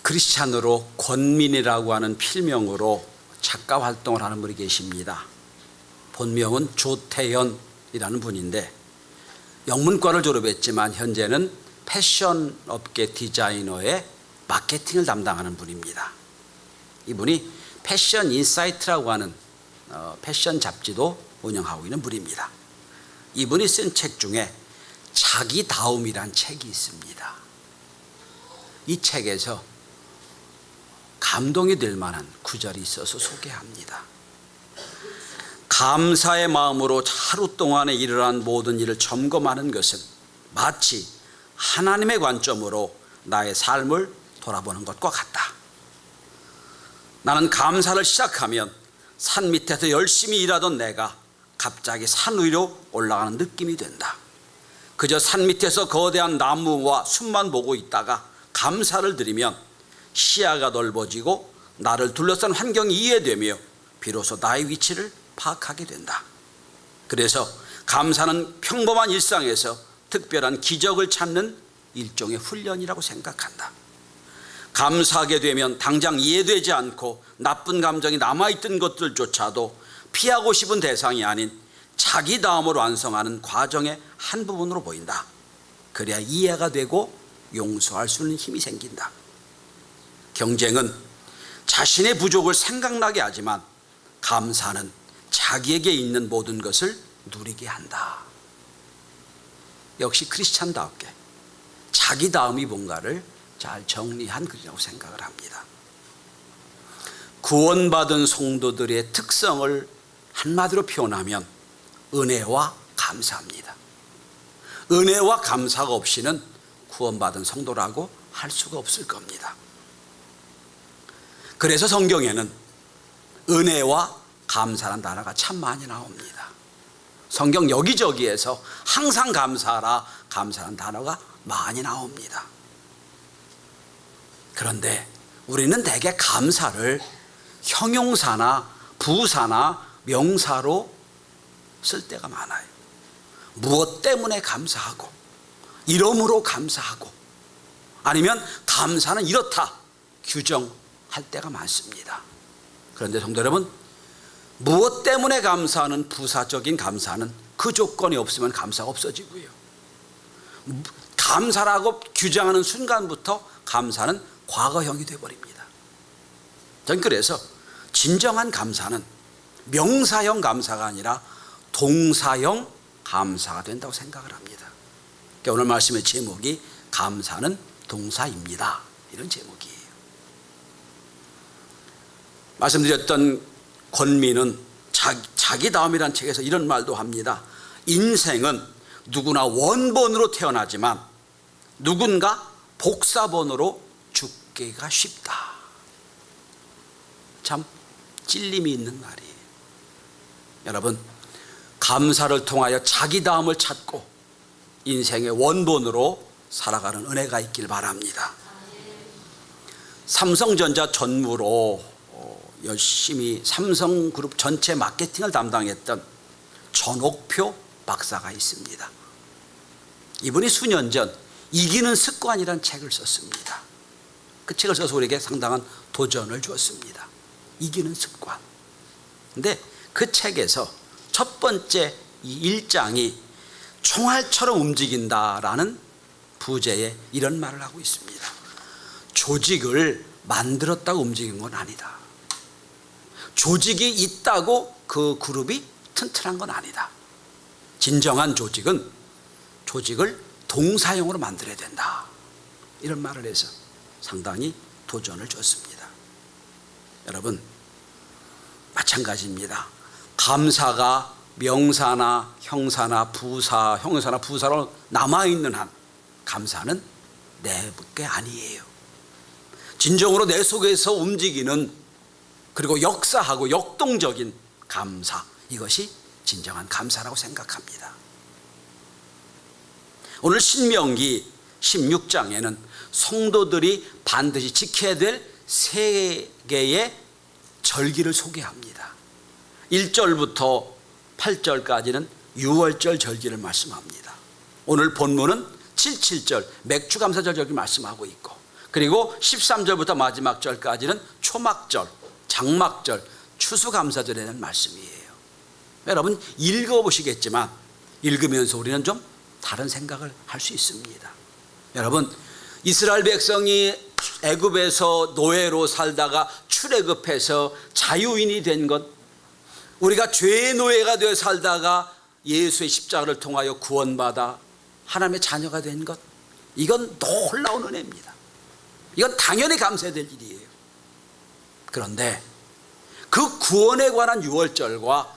크리스찬으로 권민이라고 하는 필명으로 작가 활동을 하는 분이 계십니다. 본명은 조태연이라는 분인데 영문과를 졸업했지만 현재는 패션 업계 디자이너의 마케팅을 담당하는 분입니다. 이분이 패션 인사이트라고 하는 패션 잡지도 운영하고 있는 분입니다. 이분이 쓴 책 중에 자기다움이란 책이 있습니다. 이 책에서 감동이 될 만한 구절이 있어서 소개합니다. 감사의 마음으로 하루 동안에 일어난 모든 일을 점검하는 것은 마치 하나님의 관점으로 나의 삶을 돌아보는 것과 같다. 나는 감사를 시작하면 산 밑에서 열심히 일하던 내가 갑자기 산 위로 올라가는 느낌이 된다. 그저 산 밑에서 거대한 나무와 숲만 보고 있다가 감사를 드리면 시야가 넓어지고 나를 둘러싼 환경이 이해되며 비로소 나의 위치를 파악하게 된다. 그래서 감사는 평범한 일상에서 특별한 기적을 찾는 일종의 훈련이라고 생각한다. 감사하게 되면 당장 이해되지 않고 나쁜 감정이 남아있던 것들조차도 피하고 싶은 대상이 아닌 자기 다음으로 완성하는 과정의 한 부분으로 보인다. 그래야 이해가 되고 용서할 수 있는 힘이 생긴다. 경쟁은 자신의 부족을 생각나게 하지만 감사는 자기에게 있는 모든 것을 누리게 한다. 역시 크리스찬다웠게 자기 다음이 뭔가를 잘 정리한 글이라고 생각을 합니다. 구원받은 성도들의 특성을 한마디로 표현하면 은혜와 감사입니다. 은혜와 감사가 없이는 구원받은 성도라고 할 수가 없을 겁니다. 그래서 성경에는 은혜와 감사라는 단어가 참 많이 나옵니다. 성경 여기저기에서 항상 감사하라, 감사라는 단어가 많이 나옵니다. 그런데 우리는 대개 감사를 형용사나 부사나 명사로 쓸 때가 많아요. 무엇 때문에 감사하고, 이러므로 감사하고, 아니면 감사는 이렇다 규정할 때가 많습니다. 그런데 성도 여러분, 무엇 때문에 감사하는 부사적인 감사는 그 조건이 없으면 감사가 없어지고요, 감사라고 규정하는 순간부터 감사는 과거형이 되어버립니다. 전 그래서 진정한 감사는 명사형 감사가 아니라 동사형 감사가 된다고 생각을 합니다. 그러니까 오늘 말씀의 제목이 감사는 동사입니다, 이런 제목이에요. 말씀드렸던 권민은 자기다움이라는 책에서 이런 말도 합니다. 인생은 누구나 원본으로 태어나지만 누군가 복사본으로 죽기가 쉽다. 참 찔림이 있는 말이에요. 여러분, 감사를 통하여 자기다움을 찾고 인생의 원본으로 살아가는 은혜가 있길 바랍니다. 삼성전자 전무로 열심히 삼성그룹 전체 마케팅을 담당했던 전옥표 박사가 있습니다. 이분이 수년 전 이기는 습관이라는 책을 썼습니다. 그 책을 써서 우리에게 상당한 도전을 주었습니다. 이기는 습관. 근데 그 책에서 첫 번째 이 1장이 총알처럼 움직인다라는 부제에 이런 말을 하고 있습니다. 조직을 만들었다고 움직인 건 아니다. 조직이 있다고 그 그룹이 튼튼한 건 아니다. 진정한 조직은 조직을 동사형으로 만들어야 된다, 이런 말을 해서 상당히 도전을 줬습니다. 여러분, 마찬가지입니다. 감사가 명사나 형사나 부사, 형사나 부사로 남아있는 한 감사는 내게 아니에요. 진정으로 내 속에서 움직이는, 그리고 역사하고 역동적인 감사, 이것이 진정한 감사라고 생각합니다. 오늘 신명기 16장에는 성도들이 반드시 지켜야 될 세 개의 절기를 소개합니다. 1절부터 8절까지는 유월절 절기를 말씀합니다. 오늘 본문은 7.7절 맥주감사절 절기를 말씀하고 있고, 그리고 13절부터 마지막 절까지는 초막절, 장막절, 추수감사절에 대한 말씀이에요. 여러분 읽어보시겠지만 읽으면서 우리는 좀 다른 생각을 할 수 있습니다. 여러분, 이스라엘 백성이 애굽에서 노예로 살다가 출애굽해서 자유인이 된 것, 우리가 죄의 노예가 되어 살다가 예수의 십자가를 통하여 구원받아 하나님의 자녀가 된 것, 이건 놀라운 은혜입니다. 이건 당연히 감사해야 될 일이에요. 그런데 그 구원에 관한 유월절과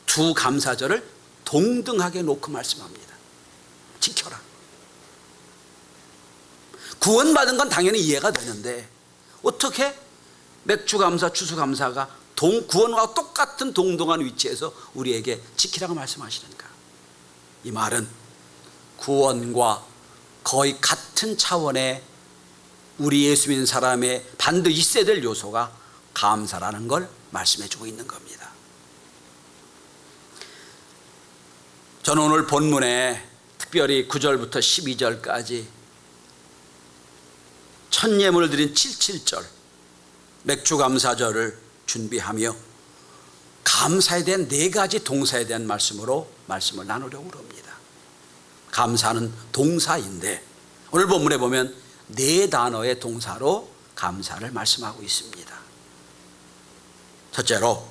두 감사절을 동등하게 놓고 말씀합니다. 지켜라. 구원받은 건 당연히 이해가 되는데 어떻게 맥주감사, 추수감사가 구원과 똑같은 동등한 위치에서 우리에게 지키라고 말씀하시는가? 이 말은 구원과 거의 같은 차원의 우리 예수 믿는 사람의 반드시 있어야 될 요소가 감사라는 걸 말씀해 주고 있는 겁니다. 저는 오늘 본문에 특별히 9절부터 12절까지 첫 예물을 드린 77절 맥주감사절을 준비하며 감사에 대한 4가지 동사에 대한 말씀으로 말씀을 나누려고 합니다. 감사는 동사인데 오늘 본문에 보면 4단어의 동사로 감사를 말씀하고 있습니다. 첫째로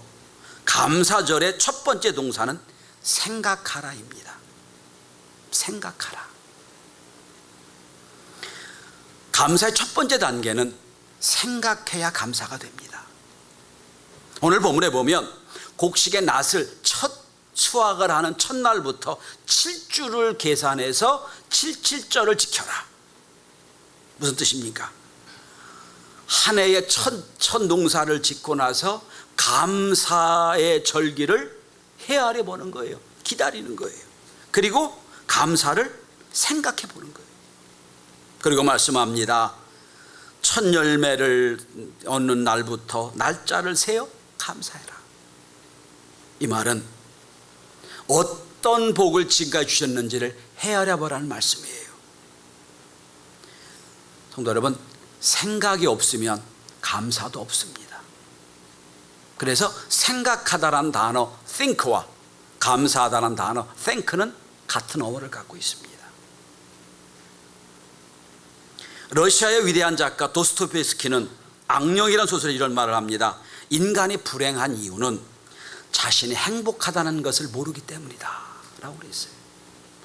감사절의 첫 번째 동사는 생각하라입니다. 생각하라. 감사의 첫 번째 단계는 생각해야 감사가 됩니다. 오늘 본문에 보면 곡식의 낫을 첫 수확을 하는 첫날부터 7주를 계산해서 77절을 지켜라. 무슨 뜻입니까? 한 해의 첫 농사를 짓고 나서 감사의 절기를 헤아려 보는 거예요. 기다리는 거예요. 그리고 감사를 생각해 보는 거예요. 그리고 말씀합니다. 첫 열매를 얻는 날부터 날짜를 세어 감사해라. 이 말은 어떤 복을 지금까지 주셨는지를 헤아려 보라는 말씀이에요. 성도 여러분, 생각이 없으면 감사도 없습니다. 그래서 생각하다라는 단어 think와 감사하다라는 단어 thank는 같은 어원을 갖고 있습니다. 러시아의 위대한 작가 도스토옙스키는 악령이라는 소설에 이런 말을 합니다. 인간이 불행한 이유는 자신이 행복하다는 것을 모르기 때문이다 라고 그랬어요.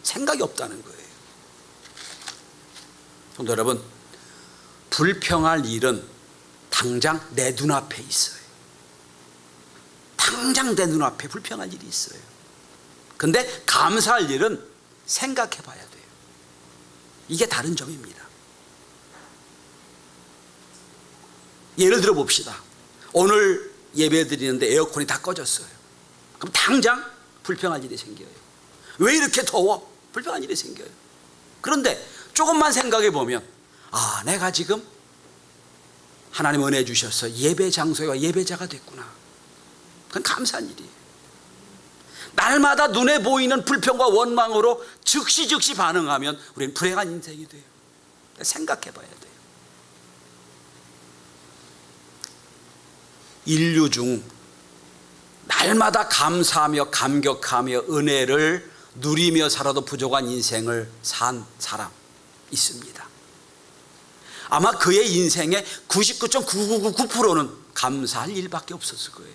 생각이 없다는 거예요. 성도 여러분, 불평할 일은 당장 내 눈앞에 있어요. 당장 내 눈앞에 불평할 일이 있어요. 근데 감사할 일은 생각해 봐야 돼요. 이게 다른 점입니다. 예를 들어 봅시다. 오늘 예배 드리는데 에어컨이 다 꺼졌어요. 그럼 당장 불평할 일이 생겨요. 왜 이렇게 더워? 불평할 일이 생겨요. 그런데 조금만 생각해 보면 내가 지금 하나님 은혜 주셔서 예배 장소가 예배자가 됐구나. 그건 감사한 일이에요. 날마다 눈에 보이는 불평과 원망으로 즉시 반응하면 우리는 불행한 인생이 돼요. 생각해 봐야 돼요. 인류 중 날마다 감사하며 감격하며 은혜를 누리며 살아도 부족한 인생을 산 사람 있습니다. 아마 그의 인생의 99.9999%는 감사할 일밖에 없었을 거예요.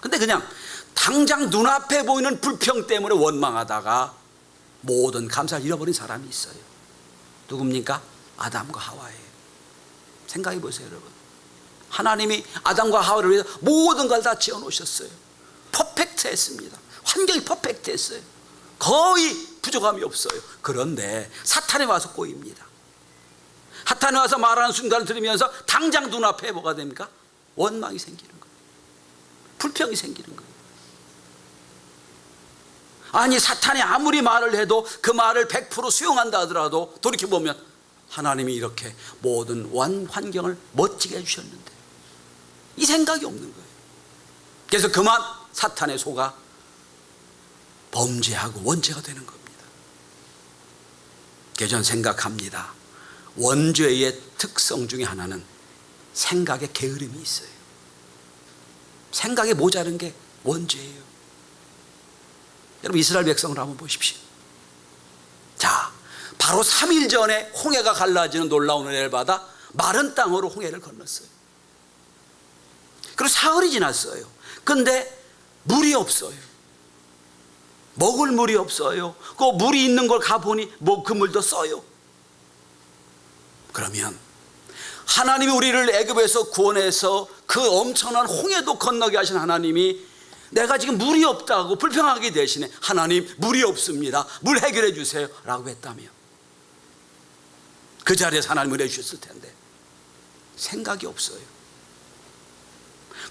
근데 그냥 당장 눈앞에 보이는 불평 때문에 원망하다가 모든 감사를 잃어버린 사람이 있어요. 누굽니까? 아담과 하와예요. 생각해 보세요, 여러분. 하나님이 아담과 하와를 위해서 모든 걸 다 지어놓으셨어요. 퍼펙트했습니다. 환경이 퍼펙트했어요. 거의 부족함이 없어요. 그런데 사탄이 와서 꼬입니다. 사탄이 와서 말하는 순간을 들으면서 당장 눈앞에 뭐가 됩니까? 원망이 생기는 거예요. 불평이 생기는 거예요. 아니, 사탄이 아무리 말을 해도 그 말을 100% 수용한다 하더라도 돌이켜보면 하나님이 이렇게 모든 환경을 멋지게 해주셨는데 이 생각이 없는 거예요. 그래서 그만 사탄의 속아 범죄하고 원죄가 되는 겁니다. 그래서 저는 생각합니다. 원죄의 특성 중에 하나는 생각에 게으름이 있어요. 생각에 모자른 게 원죄예요. 여러분, 이스라엘 백성을 한번 보십시오. 자, 바로 3일 전에 홍해가 갈라지는 놀라운 은혜를 받아 마른 땅으로 홍해를 건넜어요. 그리고 사흘이 지났어요. 근데 물이 없어요. 먹을 물이 없어요. 그 물이 있는 걸 가보니 그 물도 써요. 그러면 하나님이 우리를 애굽에서 구원해서 그 엄청난 홍해도 건너게 하신 하나님이 내가 지금 물이 없다고 불평하게 대신에 하나님, 물이 없습니다, 물 해결해 주세요 라고 했다며, 그 자리에서 하나님 은혜 주셨을 텐데 생각이 없어요.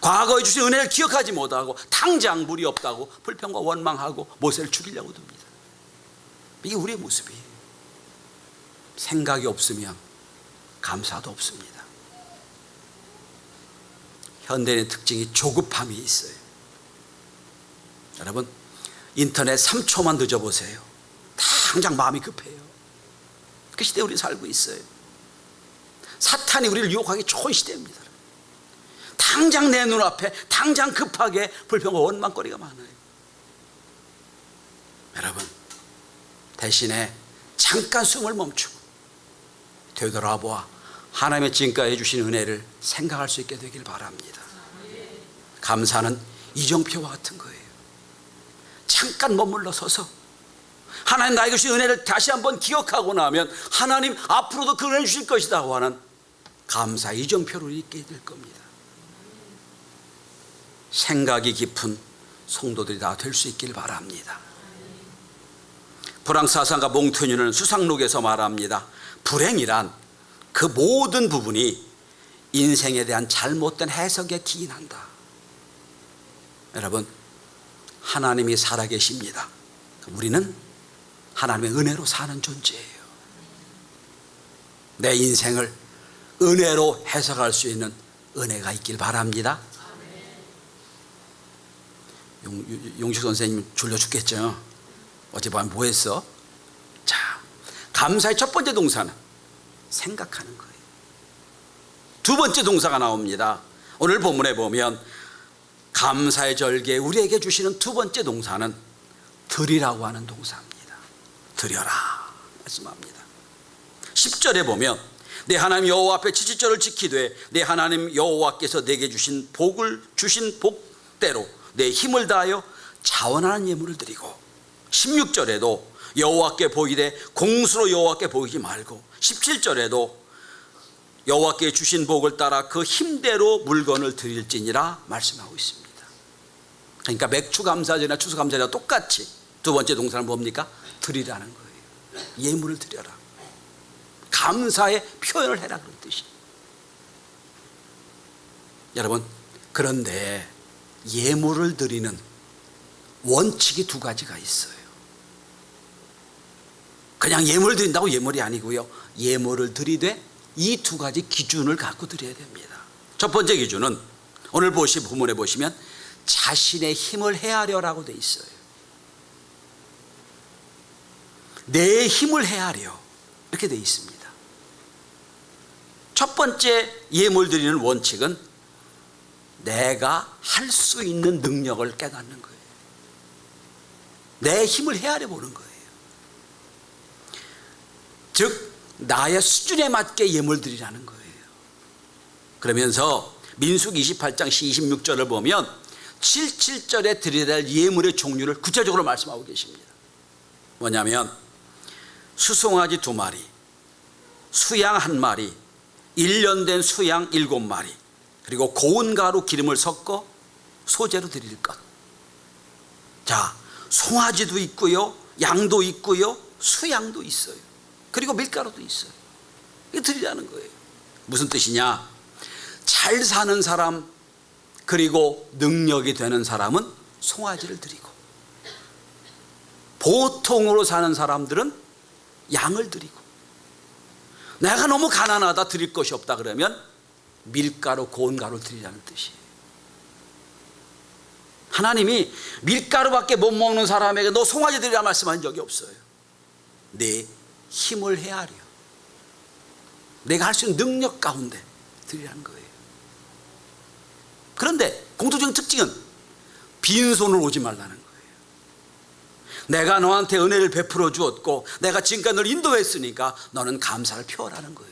과거에 주신 은혜를 기억하지 못하고 당장 물이 없다고 불평과 원망하고 모세를 죽이려고 듭니다. 이게 우리의 모습이에요. 생각이 없으면 감사도 없습니다. 현대인의 특징이 조급함이 있어요. 여러분, 인터넷 3초만 늦어보세요. 당장 마음이 급해요. 그 시대에 우리 살고 있어요. 사탄이 우리를 유혹하기 좋은 시대입니다. 당장 내 눈앞에 당장 급하게 불평과 원망거리가 많아요. 여러분, 대신에 잠깐 숨을 멈추고 되돌아보아 하나님의 지금까지 해주신 은혜를 생각할 수 있게 되길 바랍니다. 감사는 이정표와 같은 거예요. 잠깐 머물러 서서 하나님 나에게 주신 은혜를 다시 한번 기억하고 나면 하나님 앞으로도 그 은혜를 주실 것이라고 하는 감사 이정표를 잊게 될 겁니다. 생각이 깊은 성도들이 다 될 수 있길 바랍니다. 프랑스 사상가 몽테뉴는 수상록에서 말합니다. 불행이란 그 모든 부분이 인생에 대한 잘못된 해석에 기인한다. 여러분, 하나님이 살아계십니다. 우리는 하나님의 은혜로 사는 존재예요. 내 인생을 은혜로 해석할 수 있는 은혜가 있길 바랍니다. 용식 선생님 졸려 죽겠죠. 어젯밤 뭐 했어? 자, 감사의 첫 번째 동사는 생각하는 거예요. 두 번째 동사가 나옵니다. 오늘 본문에 보면 감사의 절기에 우리에게 주시는 두 번째 동사는 드리라고 하는 동사입니다. 드려라 말씀합니다. 10절에 보면 내 하나님 여호와 앞에 칠칠절을 지키되 내 하나님 여호와께서 내게 주신 복대로 내 힘을 다하여 자원하는 예물을 드리고, 16절에도 여호와께 보이되 공수로 여호와께 보이지 말고, 17절에도 여호와께 주신 복을 따라 그 힘대로 물건을 드릴지니라 말씀하고 있습니다. 그러니까 맥추감사절이나 추수감사절이나 똑같이 두 번째 동사는 뭡니까? 드리라는 거예요. 예물을 드려라, 감사의 표현을 해라, 그런 뜻이. 여러분, 그런데 예물을 드리는 원칙이 두 가지가 있어요. 그냥 예물 드린다고 예물이 아니고요, 예물을 드리되 이 두 가지 기준을 갖고 드려야 됩니다. 첫 번째 기준은 오늘 본문에 보시면 자신의 힘을 헤아려라고 돼 있어요. 내 힘을 헤아려, 이렇게 돼 있습니다. 첫 번째 예물 드리는 원칙은 내가 할 수 있는 능력을 깨닫는 거예요. 내 힘을 헤아려 보는 거예요. 즉 나의 수준에 맞게 예물 드리라는 거예요. 그러면서 민수기 28장 26절을 보면 77절에 드려야 될 예물의 종류를 구체적으로 말씀하고 계십니다. 뭐냐면 수송아지 2마리, 수양 1마리, 1년 된 수양 7마리, 그리고 고운 가루 기름을 섞어 소재로 드릴 것. 자, 송아지도 있고요, 양도 있고요, 수양도 있어요. 그리고 밀가루도 있어요. 이거 드리라는 거예요. 무슨 뜻이냐? 잘 사는 사람, 그리고 능력이 되는 사람은 송아지를 드리고, 보통으로 사는 사람들은 양을 드리고, 내가 너무 가난하다, 드릴 것이 없다 그러면 밀가루, 고운 가루를 드리라는 뜻이에요. 하나님이 밀가루밖에 못 먹는 사람에게 너 송아지 드리라 말씀한 적이 없어요. 내 힘을 헤아려. 내가 할 수 있는 능력 가운데 드리라는 거예요. 그런데 공통적인 특징은 빈손으로 오지 말라는 거예요. 내가 너한테 은혜를 베풀어 주었고 내가 지금까지 너를 인도했으니까 너는 감사를 표하라는 거예요.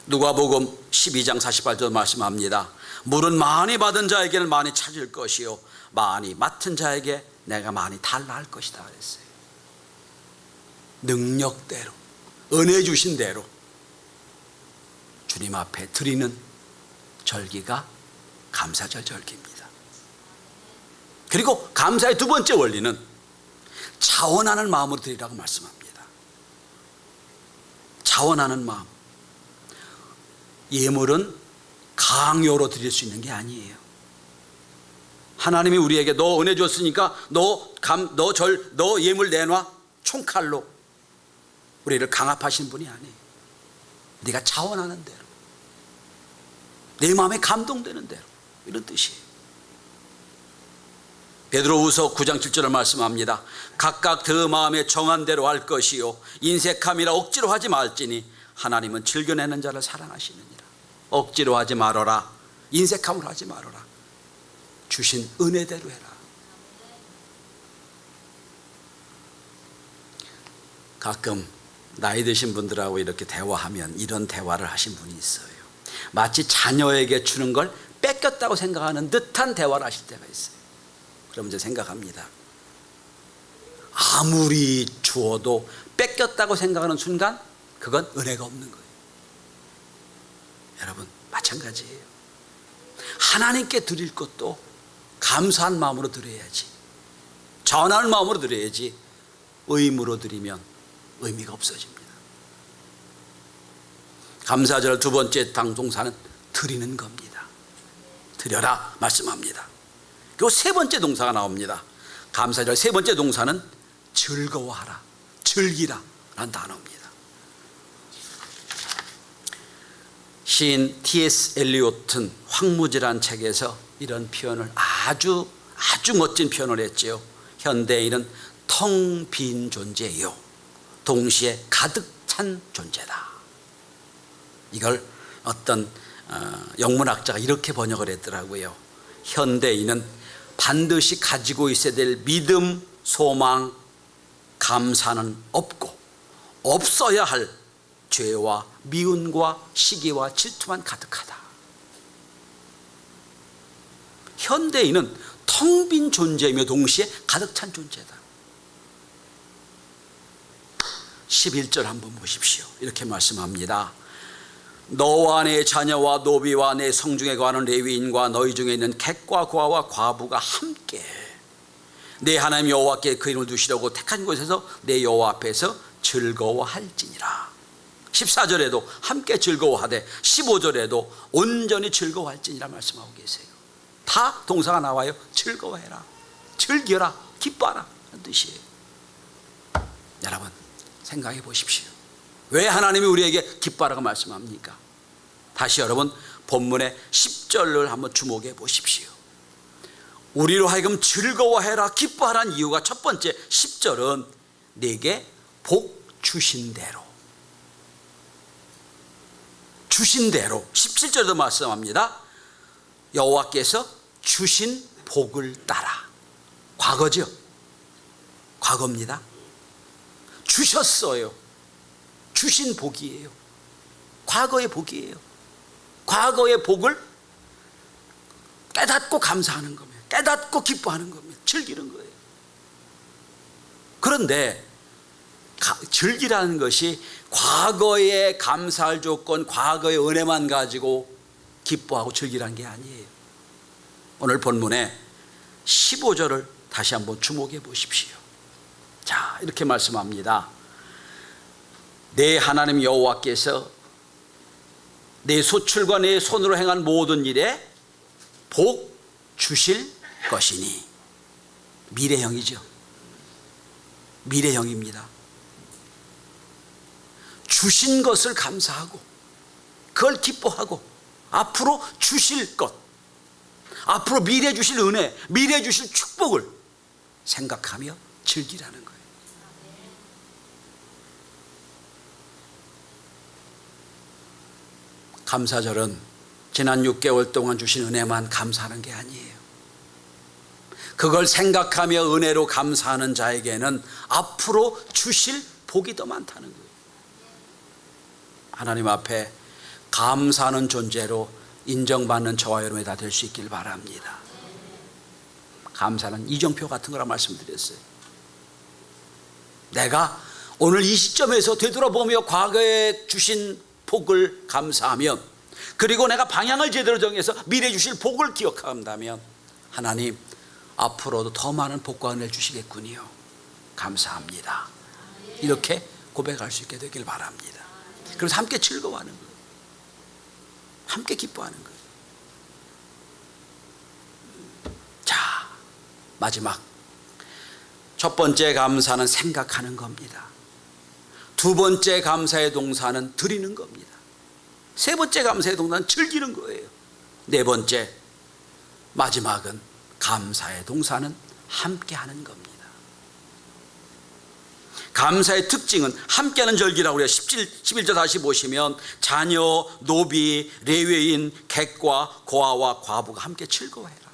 누가복음 12장 48절 말씀합니다. 물은 많이 받은 자에게는 많이 찾을 것이요 많이 맡은 자에게 내가 많이 달라 할 것이다 그랬어요. 능력대로, 은혜 주신 대로 주님 앞에 드리는 절기가 감사절 절기입니다. 그리고 감사의 두 번째 원리는 자원하는 마음으로 드리라고 말씀합니다. 자원하는 마음. 예물은 강요로 드릴 수 있는 게 아니에요. 하나님이 우리에게 너 은혜 줬으니까 너 예물 내놔 총칼로 우리를 강압하시는 분이 아니에요. 네가 자원하는 대로, 내 마음에 감동되는 대로, 이런 뜻이에요. 베드로후서 9장 7절을 말씀합니다. 각각 그 마음에 정한 대로 할 것이요 인색함이라 억지로 하지 말지니 하나님은 즐겨내는 자를 사랑하시느니라. 억지로 하지 말아라, 인색함으로 하지 말아라. 주신 은혜대로 해라. 가끔 나이 드신 분들하고 이렇게 대화하면 이런 대화를 하신 분이 있어요. 마치 자녀에게 주는 걸 뺏겼다고 생각하는 듯한 대화를 하실 때가 있어요. 그럼 이제 생각합니다. 아무리 주어도 뺏겼다고 생각하는 순간 그건 은혜가 없는 거예요. 여러분 마찬가지예요. 하나님께 드릴 것도 감사한 마음으로 드려야지, 전하는 마음으로 드려야지. 의무로 드리면 의미가 없어집니다. 감사절 두 번째 동사는 드리는 겁니다. 드려라 말씀합니다. 그리고 세 번째 동사가 나옵니다. 감사절 세 번째 동사는 즐거워하라, 즐기라 라는 단어입니다. 시인 T.S. 엘리오트는 황무지라는 책에서 이런 표현을 아주 멋진 표현을 했죠. 현대인은 텅 빈 존재요, 동시에 가득 찬 존재다. 이걸 어떤 영문학자가 이렇게 번역을 했더라고요. 현대인은 반드시 가지고 있어야 될 믿음, 소망, 감사는 없고 없어야 할 죄와 미움과 시기와 질투만 가득하다. 현대인은 텅 빈 존재이며 동시에 가득 찬 존재다. 11절 한번 보십시오. 이렇게 말씀합니다. 너와 내 자녀와 노비와 내 성중에 거하는 레위인과 너희 중에 있는 객과 고아와 과부가 함께 내 하나님 여호와께 그 이름을 두시려고 택한 곳에서 내 여호와 앞에서 즐거워할지니라. 14절에도 함께 즐거워하되 15절에도 온전히 즐거워할지니라 말씀하고 계세요. 다 동사가 나와요. 즐거워해라, 즐겨라, 기뻐하라 하는 뜻이에요. 여러분 생각해 보십시오. 왜 하나님이 우리에게 기뻐하라고 말씀합니까? 다시 여러분 본문의 10절을 한번 주목해 보십시오. 우리로 하여금 즐거워해라, 기뻐하라는 이유가 첫 번째 10절은 내게 복 주신 대로, 주신 대로. 17절에도 말씀합니다. 여호와께서 주신 복을 따라. 과거죠. 과거입니다. 주셨어요. 주신 복이에요. 과거의 복이에요. 과거의 복을 깨닫고 감사하는 겁니다. 깨닫고 기뻐하는 겁니다. 즐기는 거예요. 그런데 즐기라는 것이 과거의 감사할 조건, 과거의 은혜만 가지고 기뻐하고 즐기라는 게 아니에요. 오늘 본문에 15절을 다시 한번 주목해 보십시오. 자, 이렇게 말씀합니다. 내 하나님 여호와께서 내 소출과 내 손으로 행한 모든 일에 복 주실 것이니. 미래형이죠. 미래형입니다. 주신 것을 감사하고 그걸 기뻐하고 앞으로 주실 것, 앞으로 미래 주실 은혜, 미래 주실 축복을 생각하며 즐기라는 거예요. 감사절은 지난 6개월 동안 주신 은혜만 감사하는 게 아니에요. 그걸 생각하며 은혜로 감사하는 자에게는 앞으로 주실 복이 더 많다는 거예요. 하나님 앞에 감사하는 존재로 인정받는 저와 여러분이 다 될 수 있길 바랍니다. 감사는 이정표 같은 거라 말씀드렸어요. 내가 오늘 이 시점에서 되돌아보며 과거에 주신 복을 감사하면, 그리고 내가 방향을 제대로 정해서 미래 주실 복을 기억한다면 하나님 앞으로도 더 많은 복과 은혜를 주시겠군요. 감사합니다. 이렇게 고백할 수 있게 되길 바랍니다. 그래서 함께 즐거워하는 거예요. 함께 기뻐하는 거예요. 자, 마지막 첫 번째 감사는 생각하는 겁니다. 두 번째 감사의 동사는 드리는 겁니다. 세 번째 감사의 동사는 즐기는 거예요. 네 번째, 마지막은 감사의 동사는 함께 하는 겁니다. 감사의 특징은 함께하는 절기라고 해요. 11절 다시 보시면 자녀, 노비, 레위인, 객과 고아와 과부가 함께 즐거워해라.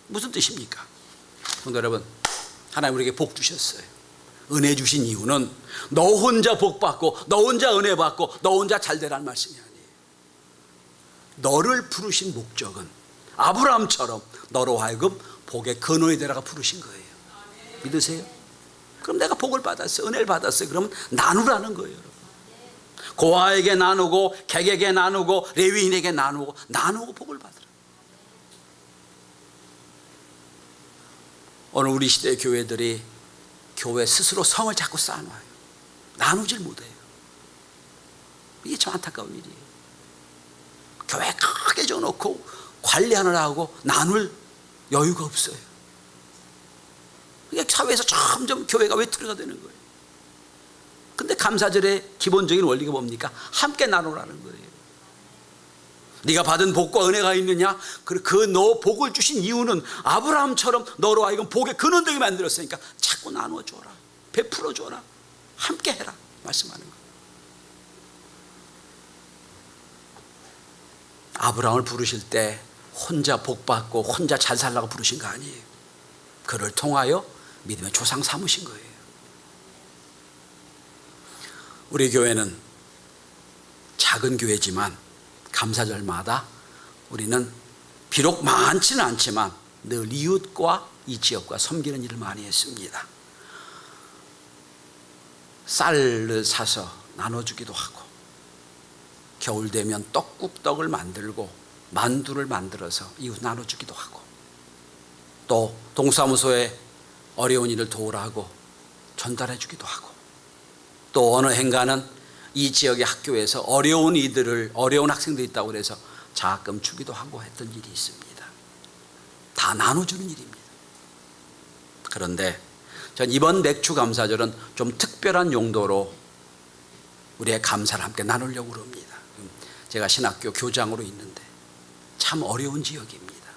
무슨 뜻입니까? 성도 여러분, 하나님 우리에게 복 주셨어요. 은혜 주신 이유는 너 혼자 복 받고 너 혼자 은혜 받고 너 혼자 잘 되라는 말씀이 아니에요. 너를 부르신 목적은 아브라함처럼 너로 하여금 복의 근원이 되라가 부르신 거예요. 믿으세요? 그럼 내가 복을 받았어요. 은혜를 받았어요. 그러면 나누라는 거예요, 여러분. 고아에게 나누고 객에게 나누고 레위인에게 나누고 복을 받으라. 오늘 우리 시대의 교회들이 교회 스스로 성을 자꾸 쌓아놔요. 나누질 못해요. 이게 참 안타까운 일이에요. 교회 크게 줘놓고 관리하느라 하고 나눌 여유가 없어요. 이게 사회에서 점점 교회가 외투가 되는 거예요. 근데 감사절의 기본적인 원리가 뭡니까? 함께 나누라는 거예요. 네가 받은 복과 은혜가 있느냐? 그 너 복을 주신 이유는 아브라함처럼 너로 하여금 복의 근원 되게 만들었으니까 자꾸 나눠줘라, 베풀어줘라, 함께 해라 말씀하는 거예요. 아브라함을 부르실 때 혼자 복 받고 혼자 잘 살라고 부르신 거 아니에요. 그를 통하여 믿음의 조상 삼으신 거예요. 우리 교회는 작은 교회지만 감사절마다 우리는 비록 많지는 않지만 늘 이웃과 이 지역과 섬기는 일을 많이 했습니다. 쌀을 사서 나눠주기도 하고, 겨울 되면 떡국떡을 만들고 만두를 만들어서 이웃 나눠주기도 하고, 또 동사무소에 어려운 일을 도우라고 전달해 주기도 하고, 또 어느 행가는 이 지역의 학교에서 어려운 학생들이 있다고 그래서 장학금 주기도 하고 했던 일이 있습니다. 다 나눠주는 일입니다. 그런데 전 이번 맥주 감사절은 좀 특별한 용도로 우리의 감사를 함께 나누려고 합니다. 제가 신학교 교장으로 있는데 참 어려운 지역입니다.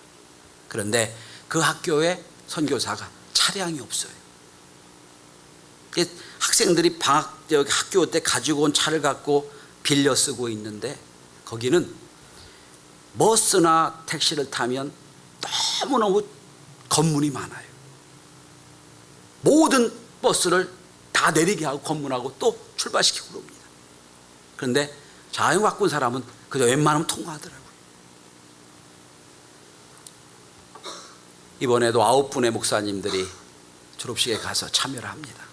그런데 그 학교에 선교사가 차량이 없어요. 학생들이 방학 때 학교 때 가지고 온 차를 갖고 빌려 쓰고 있는데, 거기는 버스나 택시를 타면 너무너무 검문이 많아요. 모든 버스를 다 내리게 하고 검문하고 또 출발시키고 그럽니다. 그런데 자격 바꾼 사람은 그저 웬만하면 통과하더라고요. 이번에도 9분의 목사님들이 졸업식에 가서 참여를 합니다.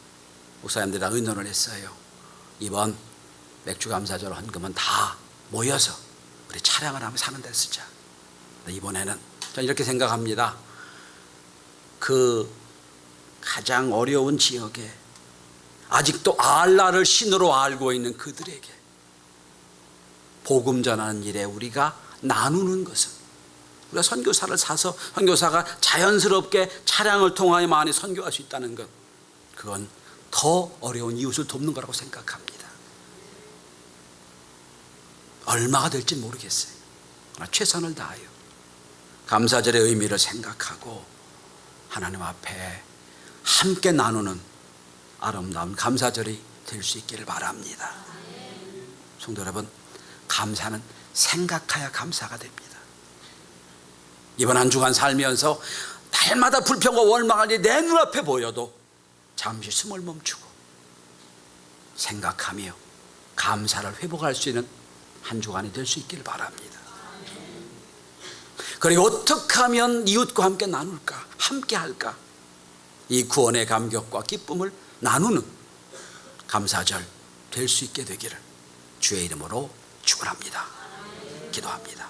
목사님들이랑 의논을 했어요. 이번 맥주감사절 헌금은 다 모여서 우리 차량을 한번 사는 데 쓰자. 이번에는 저는 이렇게 생각합니다. 그 가장 어려운 지역에 아직도 알라를 신으로 알고 있는 그들에게 복음 전하는 일에 우리가 나누는 것은, 우리가 선교사를 사서 선교사가 자연스럽게 차량을 통하여 많이 선교할 수 있다는 것, 그건 더 어려운 이웃을 돕는 거라고 생각합니다. 얼마가 될지 모르겠어요. 그러나 최선을 다하여 감사절의 의미를 생각하고 하나님 앞에 함께 나누는 아름다운 감사절이 될 수 있기를 바랍니다. 성도 여러분, 감사는 생각하여 감사가 됩니다. 이번 한 주간 살면서 날마다 불평과 원망을 내 눈앞에 보여도 잠시 숨을 멈추고 생각하며 감사를 회복할 수 있는 한 주간이 될 수 있기를 바랍니다. 그리고 어떻게 하면 이웃과 함께 나눌까, 함께 할까, 이 구원의 감격과 기쁨을 나누는 감사절 될 수 있게 되기를 주의 이름으로 축원합니다. 기도합니다.